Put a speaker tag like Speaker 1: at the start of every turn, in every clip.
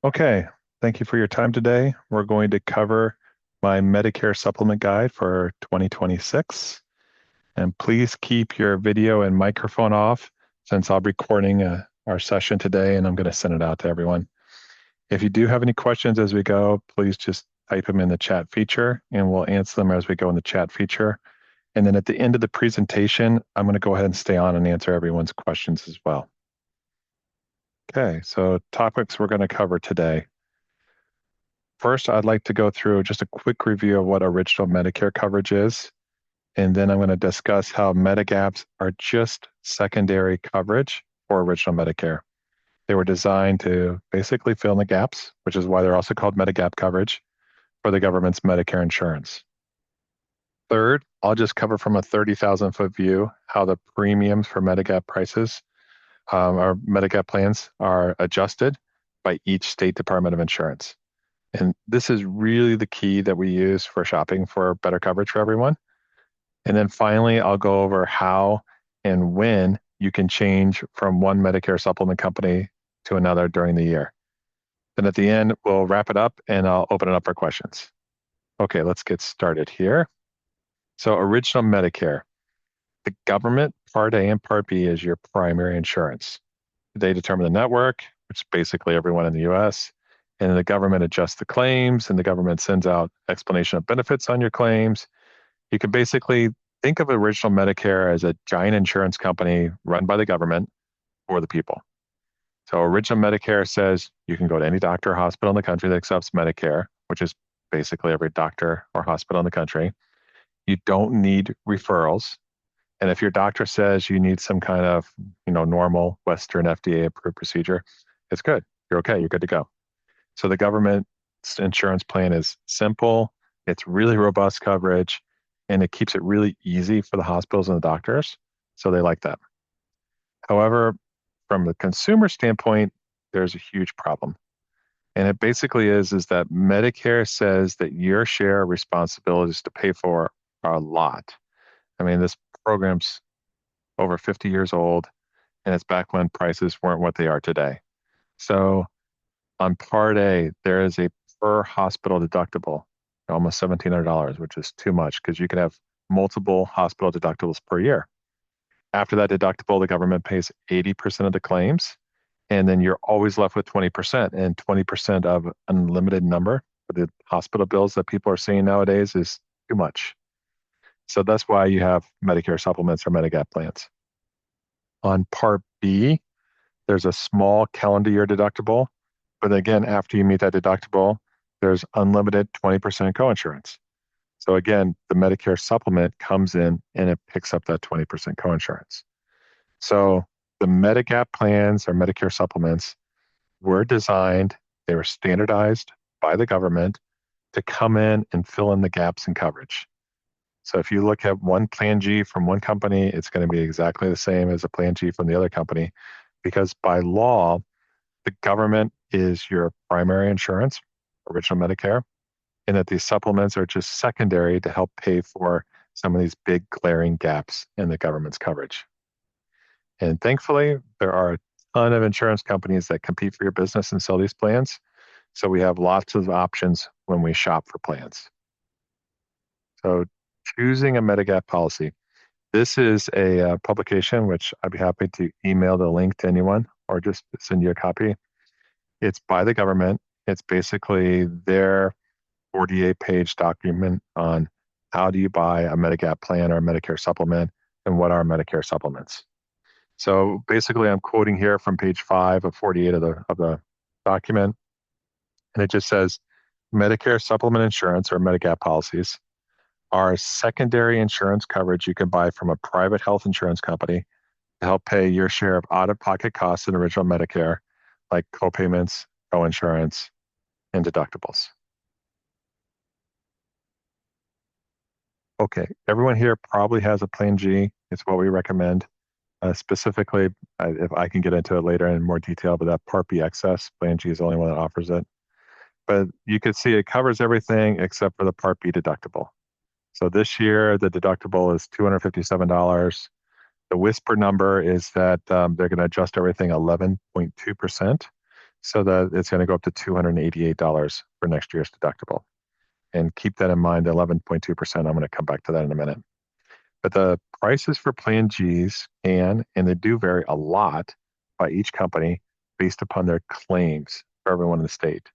Speaker 1: Okay, thank you for your time today. We're going to cover my Medicare supplement guide for 2026. And please keep your video and microphone off since I'll be recording our session today and I'm going to send it out to everyone. If you do have any questions as we go, please just type them in the chat feature and we'll answer them as we go in the chat feature. And then at the end of the presentation, I'm going to go ahead and stay on and answer everyone's questions as well. Okay, so topics we're going to cover today. First, I'd like to go through just a quick review of what original Medicare coverage is, and then I'm going to discuss how Medigaps are just secondary coverage for original Medicare. They were designed to basically fill in the gaps, which is why they're also called Medigap coverage for the government's Medicare insurance. Third, I'll just cover from a 30,000-foot view how the premiums for Medigap prices or Medigap plans are adjusted by each state department of insurance. And this is really the key that we use for shopping for better coverage for everyone. And then finally, I'll go over how and when you can change from one Medicare supplement company to another during the year. Then at the end, we'll wrap it up and I'll open it up for questions. Okay, let's get started here. So original Medicare, the government Part A and Part B is your primary insurance. They determine the network, which is basically everyone in the US, and the government adjusts the claims and the government sends out explanation of benefits on your claims. You can basically think of original Medicare as a giant insurance company run by the government for the people. So original Medicare says you can go to any doctor or hospital in the country that accepts Medicare, which is basically every doctor or hospital in the country. You don't need referrals. And if your doctor says you need some kind of, normal Western FDA approved procedure, it's good. You're okay. You're good to go. So the government insurance plan is simple. It's really robust coverage and it keeps it really easy for the hospitals and the doctors. So they like that. However, from the consumer standpoint, there's a huge problem. And it basically is that Medicare says that your share of responsibilities to pay for are a lot. I mean, this program's over 50 years old, and it's back when prices weren't what they are today. So on Part A, there is a per hospital deductible, almost $1,700, which is too much because you can have multiple hospital deductibles per year. After that deductible, the government pays 80% of the claims, and then you're always left with 20%. And 20% of an unlimited number for the hospital bills that people are seeing nowadays is too much. So that's why you have Medicare supplements or Medigap plans. On Part B, there's a small calendar year deductible. But again, after you meet that deductible, there's unlimited 20% coinsurance. So again, the Medicare supplement comes in and it picks up that 20% coinsurance. So the Medigap plans or Medicare supplements were designed, they were standardized by the government to come in and fill in the gaps in coverage. So if you look at one Plan G from one company, it's going to be exactly the same as a Plan G from the other company because by law, the government is your primary insurance, original Medicare, and that these supplements are just secondary to help pay for some of these big glaring gaps in the government's coverage. And thankfully, there are a ton of insurance companies that compete for your business and sell these plans. So we have lots of options when we shop for plans. So choosing a Medigap policy. This is a publication which I'd be happy to email the link to anyone or just send you a copy. It's by the government. It's basically their 48-page document on how do you buy a Medigap plan or a Medicare supplement and what are Medicare supplements. So basically, I'm quoting here from page 5 of 48 of the document, and it just says Medicare supplement insurance or Medigap policies are secondary insurance coverage you can buy from a private health insurance company to help pay your share of out-of-pocket costs in original Medicare, like copayments, coinsurance, and deductibles. Okay, everyone here probably has a Plan G. It's what we recommend. Specifically, if I can get into it later in more detail, but that Part B excess, Plan G is the only one that offers it. But you could see it covers everything except for the Part B deductible. So this year, the deductible is $257. The whisper number is that they're going to adjust everything 11.2%. so that it's going to go up to $288 for next year's deductible. And keep that in mind, 11.2%. I'm going to come back to that in a minute. But the prices for Plan Gs can, and they do vary a lot by each company based upon their claims for everyone in the state.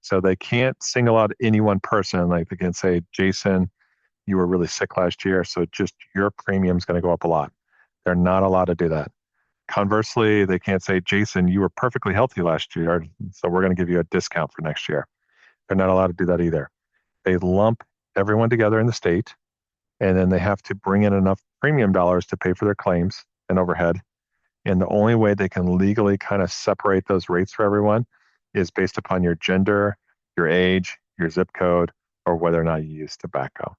Speaker 1: So they can't single out any one person. Like they can say, Jason, you were really sick last year, so just your premium's going to go up a lot. They're not allowed to do that. Conversely, they can't say, Jason, you were perfectly healthy last year, so we're going to give you a discount for next year. They're not allowed to do that either. They lump everyone together in the state, and then they have to bring in enough premium dollars to pay for their claims and overhead. And the only way they can legally kind of separate those rates for everyone is based upon your gender, your age, your zip code, or whether or not you use tobacco.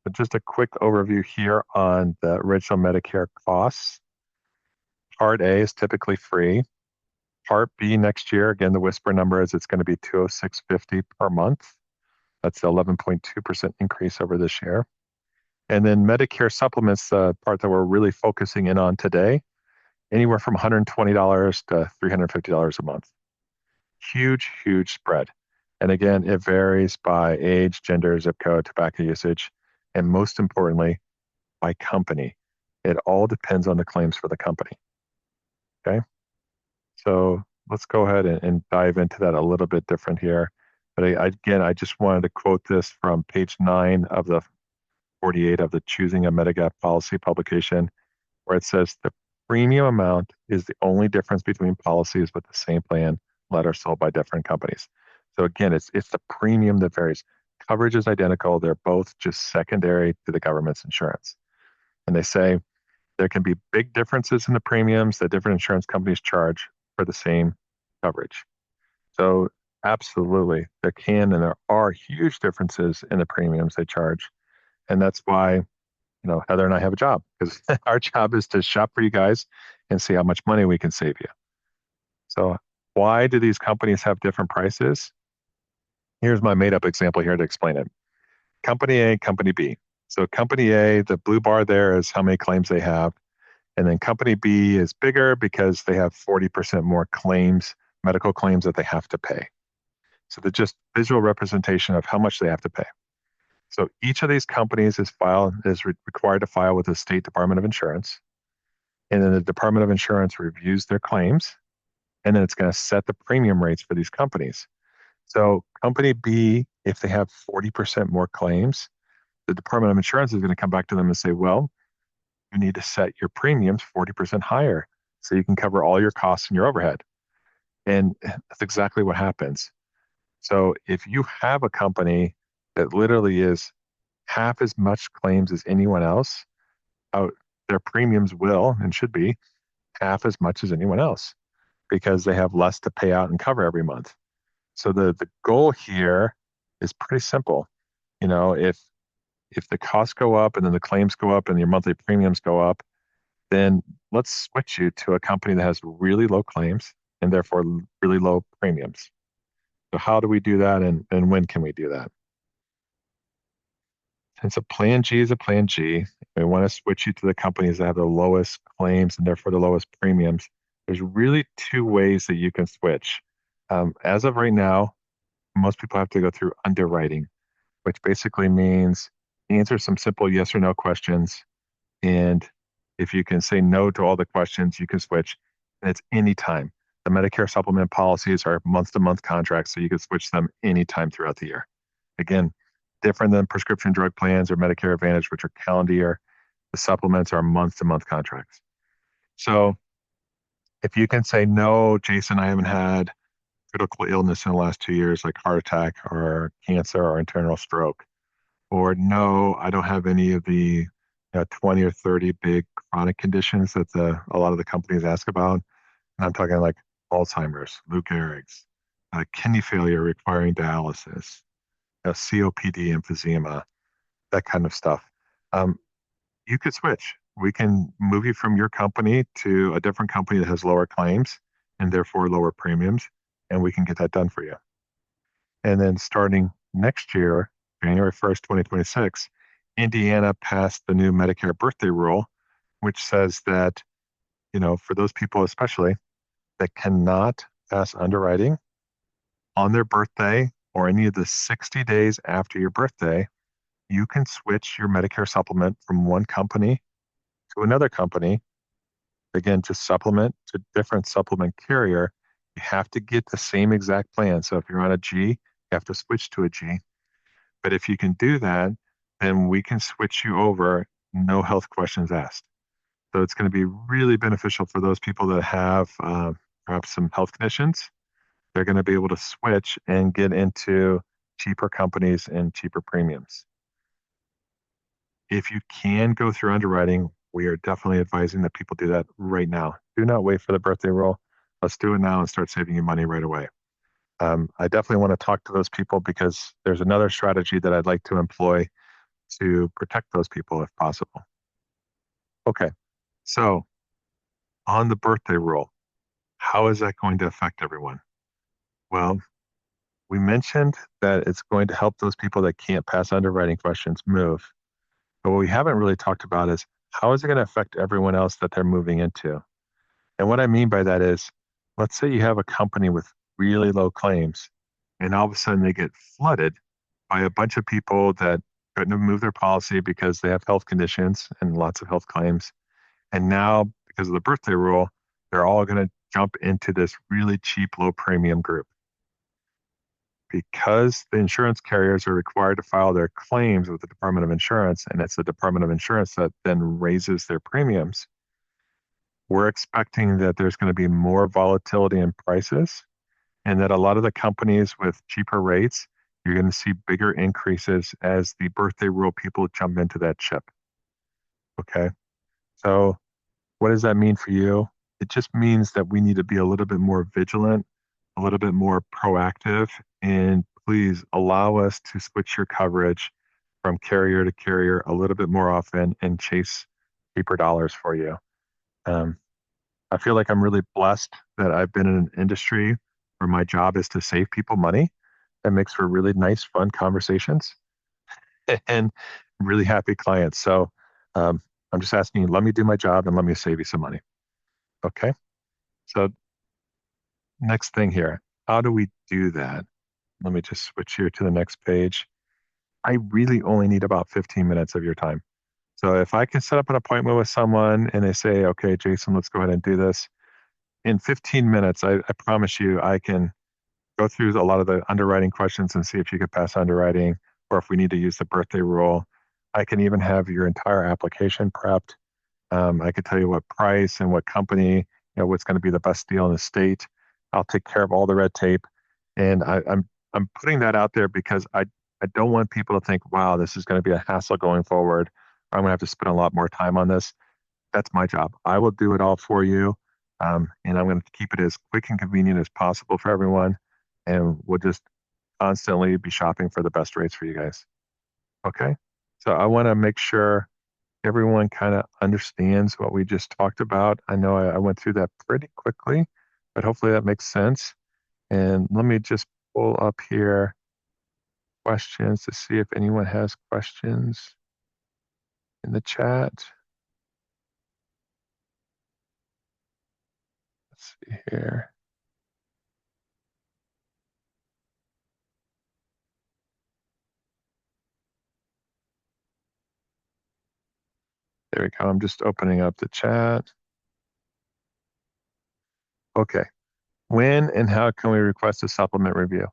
Speaker 1: But just a quick overview here on the original Medicare costs. Part A is typically free. Part B next year, again, the whisper number is it's going to be $206.50 per month. That's the 11.2% increase over this year. And then Medicare Supplements, the part that we're really focusing in on today, anywhere from $120 to $350 a month. Huge, huge spread. And again, it varies by age, gender, zip code, tobacco usage, and most importantly, by company. It all depends on the claims for the company. Okay. So let's go ahead and dive into that a little bit different here. But again, I just wanted to quote this from page 9 of the 48 of the Choosing a Medigap Policy publication, where it says the premium amount is the only difference between policies with the same plan that are sold by different companies. So again, it's the premium that varies. Coverage is identical. They're both just secondary to the government's insurance. And they say there can be big differences in the premiums that different insurance companies charge for the same coverage. So absolutely, there can and there are huge differences in the premiums they charge. And that's why, Heather and I have a job, because our job is to shop for you guys and see how much money we can save you. So why do these companies have different prices? Here's my made up example here to explain it. Company A, Company B. So Company A, the blue bar there is how many claims they have. And then Company B is bigger because they have 40% more claims, medical claims that they have to pay. So they're just visual representation of how much they have to pay. So each of these companies is required to file with the State Department of Insurance. And then the Department of Insurance reviews their claims. And then it's going to set the premium rates for these companies. So Company B, if they have 40% more claims, the Department of Insurance is going to come back to them and say, well, you need to set your premiums 40% higher so you can cover all your costs and your overhead. And that's exactly what happens. So if you have a company that literally is half as much claims as anyone else, their premiums will and should be half as much as anyone else because they have less to pay out and cover every month. So the goal here is pretty simple. If the costs go up and then the claims go up and your monthly premiums go up, then let's switch you to a company that has really low claims and therefore really low premiums. So how do we do that and when can we do that? Since a Plan G is a Plan G, we want to switch you to the companies that have the lowest claims and therefore the lowest premiums. There's really two ways that you can switch. As of right now, most people have to go through underwriting, which basically means answer some simple yes or no questions. And if you can say no to all the questions, you can switch. And it's anytime. The Medicare supplement policies are month-to-month contracts, so you can switch them anytime throughout the year. Again, different than prescription drug plans or Medicare Advantage, which are calendar year. The supplements are month-to-month contracts. So if you can say, no, Jason, I haven't had critical illness in the last 2 years, like heart attack or cancer or internal stroke, or no, I don't have any of the 20 or 30 big chronic conditions that a lot of the companies ask about. And I'm talking like Alzheimer's, Lou Gehrig's, kidney failure requiring dialysis, COPD, emphysema, that kind of stuff. You could switch. We can move you from your company to a different company that has lower claims and therefore lower premiums, and we can get that done for you. And then starting next year, January 1st, 2026, Indiana passed the new Medicare birthday rule, which says that, for those people especially that cannot pass underwriting on their birthday or any of the 60 days after your birthday, you can switch your Medicare supplement from one company to another company. Again, to supplement to different supplement carrier, you have to get the same exact plan. So if you're on a G, you have to switch to a G. But if you can do that, then we can switch you over, no health questions asked. So it's going to be really beneficial for those people that have perhaps some health conditions. They're going to be able to switch and get into cheaper companies and cheaper premiums. If you can go through underwriting, we are definitely advising that people do that right now. Do not wait for the birthday roll. Let's do it now and start saving you money right away. I definitely want to talk to those people because there's another strategy that I'd like to employ to protect those people if possible. Okay, so on the birthday rule, how is that going to affect everyone? Well, we mentioned that it's going to help those people that can't pass underwriting questions move. But what we haven't really talked about is how is it going to affect everyone else that they're moving into? And what I mean by that is, let's say you have a company with really low claims, and all of a sudden they get flooded by a bunch of people that couldn't have moved their policy because they have health conditions and lots of health claims. And now, because of the birthday rule, they're all going to jump into this really cheap, low premium group. Because the insurance carriers are required to file their claims with the Department of Insurance, and it's the Department of Insurance that then raises their premiums, we're expecting that there's going to be more volatility in prices and that a lot of the companies with cheaper rates, you're going to see bigger increases as the birthday rule people jump into that ship. Okay. So what does that mean for you? It just means that we need to be a little bit more vigilant, a little bit more proactive, and please allow us to switch your coverage from carrier to carrier a little bit more often and chase cheaper dollars for you. I feel like I'm really blessed that I've been in an industry where my job is to save people money. That makes for really nice, fun conversations and really happy clients. So I'm just asking you, let me do my job and let me save you some money. Okay. So next thing here, how do we do that? Let me just switch here to the next page. I really only need about 15 minutes of your time. So if I can set up an appointment with someone and they say, okay, Jason, let's go ahead and do this. In 15 minutes, I promise you, I can go through a lot of the underwriting questions and see if you could pass underwriting or if we need to use the birthday rule. I can even have your entire application prepped. I could tell you what price and what company, what's going to be the best deal in the state. I'll take care of all the red tape. And I'm putting that out there because I don't want people to think, wow, this is going to be a hassle going forward. I'm going to have to spend a lot more time on this. That's my job. I will do it all for you. And I'm going to keep it as quick and convenient as possible for everyone. And we'll just constantly be shopping for the best rates for you guys. Okay. So I want to make sure everyone kind of understands what we just talked about. I know I went through that pretty quickly, but hopefully that makes sense. And let me just pull up here questions to see if anyone has questions in the chat. Let's see here. There we go. I'm just opening up the chat. Okay. When and how can we request a supplement review?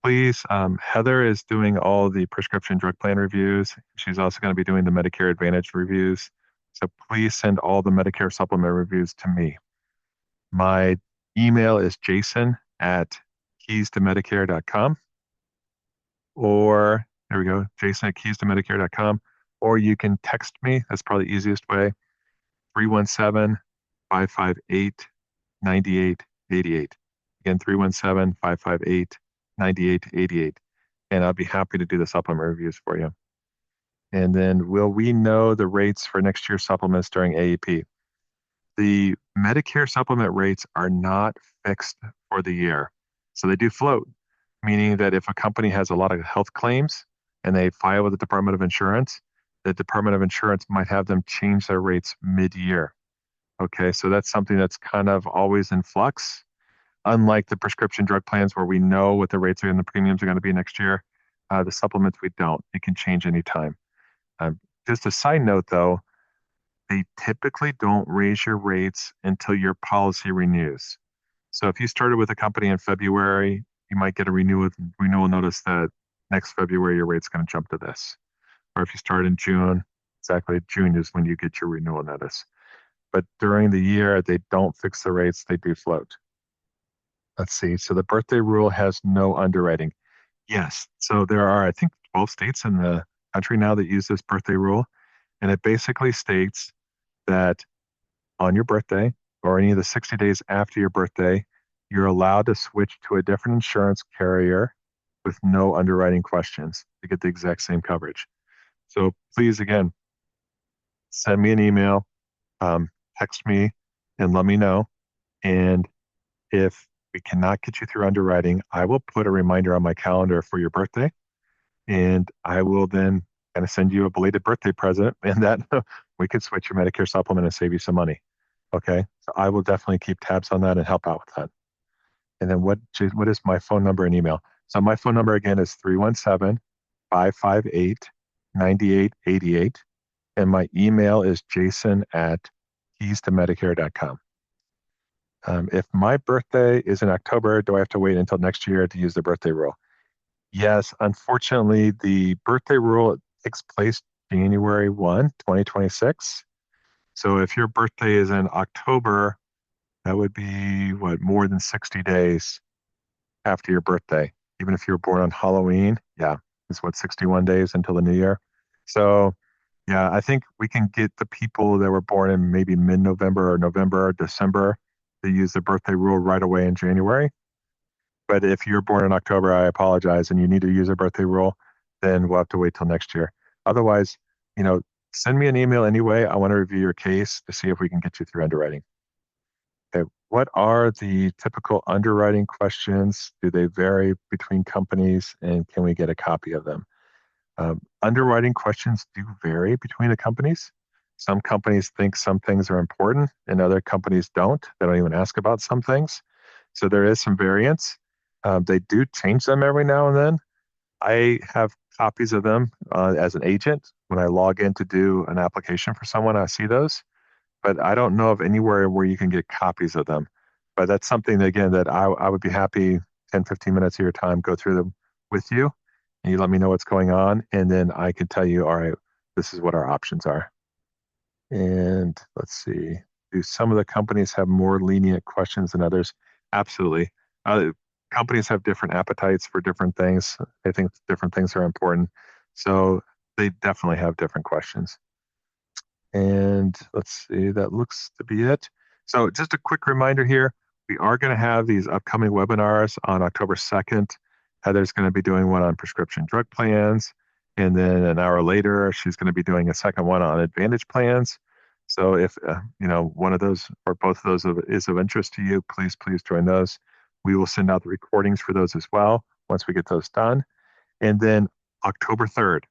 Speaker 1: Please, Heather is doing all the prescription drug plan reviews. She's also going to be doing the Medicare Advantage reviews. So please send all the Medicare supplement reviews to me. My email is jason@keystomedicare.com. Or there we go, jason@keystomedicare.com. Or you can text me. That's probably the easiest way. 317-558-9888. Again, 317-558-9888. And I'll be happy to do the supplement reviews for you. And then will we know the rates for next year's supplements during AEP? The Medicare supplement rates are not fixed for the year. So they do float, meaning that if a company has a lot of health claims and they file with the Department of Insurance, the Department of Insurance might have them change their rates mid-year. Okay, so that's something that's kind of always in flux. Unlike the prescription drug plans where we know what the rates are and the premiums are going to be next year, the supplements we don't. It can change anytime. Um, just a side note though, they typically don't raise your rates until your policy renews. So if you started with a company in February, you might get a renewal notice that next February your rate's going to jump to this. Or if you start in June, exactly June is when you get your renewal notice. But during the year, they don't fix the rates, they do float. Let's see. So the birthday rule has no underwriting. Yes. So there are, I think, 12 states in the country now that use this birthday rule. And it basically states that on your birthday or any of the 60 days after your birthday, you're allowed to switch to a different insurance carrier with no underwriting questions to get the exact same coverage. So please, again, send me an email, um, text me, and let me know. And if we cannot get you through underwriting, I will put a reminder on my calendar for your birthday, and I will then kind of send you a belated birthday present, and that we could switch your Medicare supplement and save you some money. Okay, so I will definitely keep tabs on that and help out with that. And then what is my phone number and email? So my phone number again is 317-558-9888. And my email is jason@keystomedicare.com. If my birthday is in October, do I have to wait until next year to use the birthday rule? Yes, unfortunately, the birthday rule takes place January 1, 2026. So if your birthday is in October, that would be what, more than 60 days after your birthday. Even if you were born on Halloween, yeah, it's what, 61 days until the new year. So yeah, I think we can get the people that were born in maybe mid-November or November or December to use the birthday rule right away in January. But if you're born in October, I apologize, and you need to use a birthday rule, then we'll have to wait till next year. Otherwise, you know, send me an email anyway. I want to review your case to see if we can get you through underwriting. Okay, what are the typical underwriting questions? Do they vary between companies, and can we get a copy of them? Underwriting questions do vary between the companies. Some companies think some things are important, and other companies don't. They don't even ask about some things. So there is some variance. They do change them every now and then. I have copies of them as an agent. When I log in to do an application for someone, I see those, but I don't know of anywhere where you can get copies of them. But that's something, again, that I would be happy 10, 15 minutes of your time, go through them with you, and you let me know what's going on. And then I can tell you, all right, this is what our options are. And let's see, do some of the companies have more lenient questions than others? Absolutely. Uh, Companies have different appetites for different things. They think different things are important. So they definitely have different questions. And let's see, that looks to be it. So just a quick reminder here, we are going to have these upcoming webinars on October 2nd. Heather's going to be doing one on prescription drug plans. And then an hour later, she's going to be doing a second one on Advantage plans. So if one of those or both of those is of interest to you, please join those. We will send out the recordings for those as well once we get those done. And then October 3rd,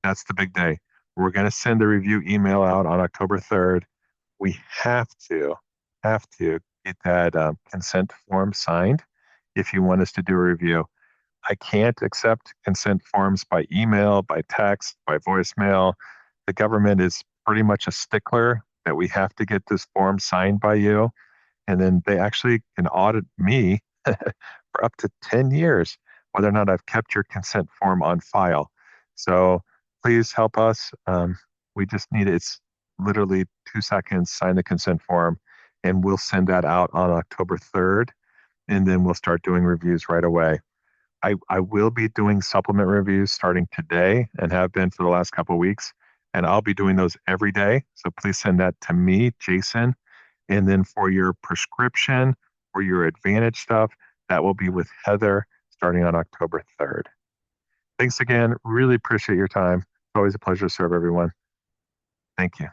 Speaker 1: that's the big day. We're going to send the review email out on October 3rd. We have to get that consent form signed if you want us to do a review. I can't accept consent forms by email, by text, by voicemail. The government is pretty much a stickler that we have to get this form signed by you. And then they actually can audit me for up to 10 years whether or not I've kept your consent form on file. So please help us. We just need it's literally 2 seconds, sign the consent form, and we'll send that out on October 3rd. And then we'll start doing reviews right away. I will be doing supplement reviews starting today and have been for the last couple of weeks. And I'll be doing those every day. So please send that to me, Jason. And then for your prescription or your Advantage stuff, that will be with Heather starting on October 3rd. Thanks again. Really appreciate your time. It's always a pleasure to serve everyone. Thank you.